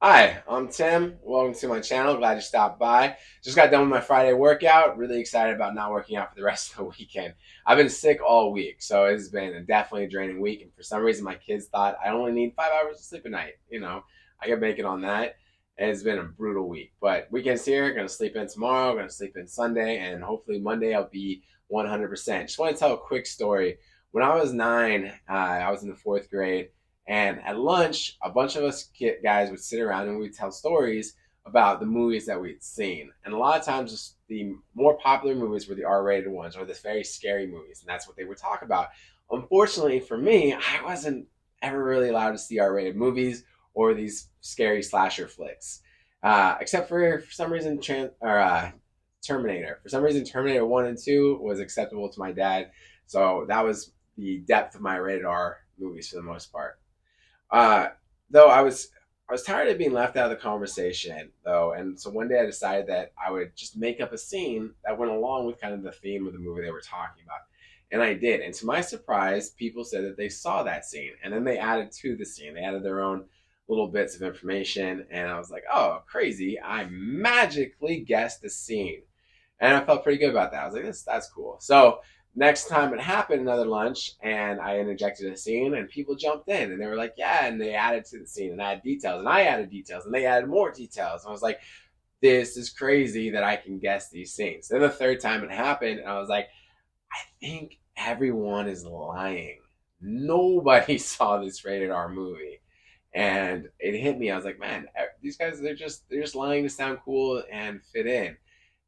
Hi, I'm Tim. Welcome to my channel. Glad you stopped by. Just got done with my Friday workout. Really excited about not working out for the rest of the weekend. I've been sick all week, so it's been definitely a draining week. And for some reason, my kids thought I only need 5 hours of sleep a night. I can make it on that. And it's been a brutal week. But weekend's here. Gonna sleep in tomorrow. Gonna sleep in Sunday, and hopefully Monday I'll be 100%. Just want to tell a quick story. When I was 9, I was in the fourth grade. And at lunch, a bunch of us guys would sit around and we'd tell stories about the movies that we'd seen. And a lot of times, the more popular movies were the R-rated ones or the very scary movies, and that's what they would talk about. Unfortunately for me, I wasn't ever really allowed to see R-rated movies or these scary slasher flicks, except for some reason, Terminator. For some reason, Terminator 1 and 2 was acceptable to my dad, so that was the depth of my rated R movies for the most part. Uh, though I was tired of being left out of the conversation though, and so one day I decided that I would just make up a scene that went along with kind of the theme of the movie they were talking about. And I did. And to my surprise, people said that they saw that scene. And then they added to the scene. They added their own little bits of information. And I was like, oh, crazy. I magically guessed the scene. And I felt pretty good about that. I was like, that's cool. So next time it happened, another lunch, and I interjected a scene, and people jumped in, and they were like, "Yeah," and they added to the scene, and I added details, and I added details, and they added more details. And I was like, "This is crazy that I can guess these scenes." Then the third time it happened, and I was like, "I think everyone is lying. Nobody saw this rated R movie." And it hit me. I was like, "Man, these guys they're just lying to sound cool and fit in."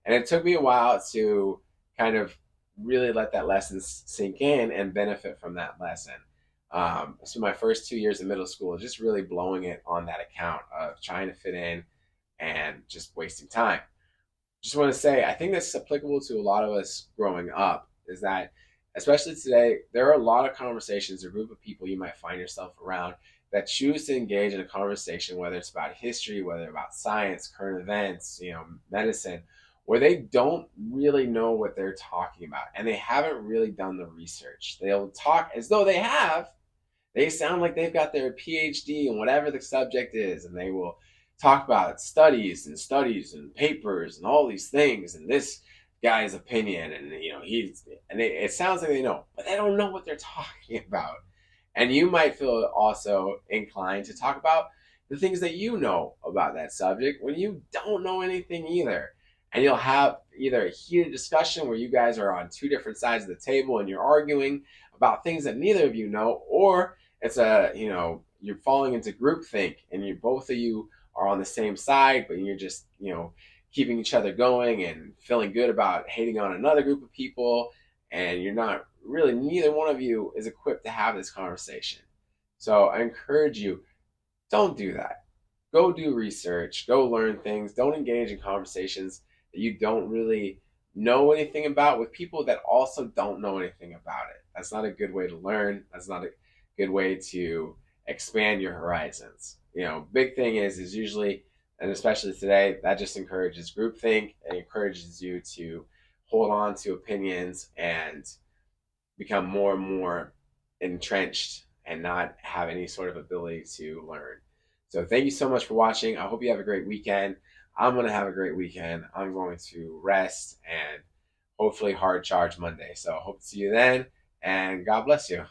And it took me a while to kind of really let that lesson sink in and benefit from that lesson. So my first 2 years of middle school, just really blowing it on that account of trying to fit in and just wasting time. Just want to say, I think this is applicable to a lot of us growing up, is that especially today, there are a lot of conversations, a group of people you might find yourself around that choose to engage in a conversation, whether it's about history, whether about science, current events, medicine, where they don't really know what they're talking about and they haven't really done the research. They'll talk as though they have. They sound like they've got their PhD in whatever the subject is, and they will talk about studies and papers and all these things and this guy's opinion, and it sounds like they know, but they don't know what they're talking about. And you might feel also inclined to talk about the things that you know about that subject when you don't know anything either. And you'll have either a heated discussion where you guys are on two different sides of the table and you're arguing about things that neither of you know, or it's you're falling into groupthink and you both of you are on the same side, but you're just keeping each other going and feeling good about hating on another group of people, and you're not really, neither one of you is equipped to have this conversation. So I encourage you, don't do that. Go do research, go learn things, don't engage in conversations that you don't really know anything about with people that also don't know anything about it. That's not a good way to learn. That's not a good way to expand your horizons. Big thing is usually, and especially today, that just encourages groupthink. It encourages you to hold on to opinions and become more and more entrenched and not have any sort of ability to learn. So thank you so much for watching. I hope you have a great weekend. I'm going to have a great weekend. I'm going to rest and hopefully hard charge Monday. So hope to see you then, and God bless you.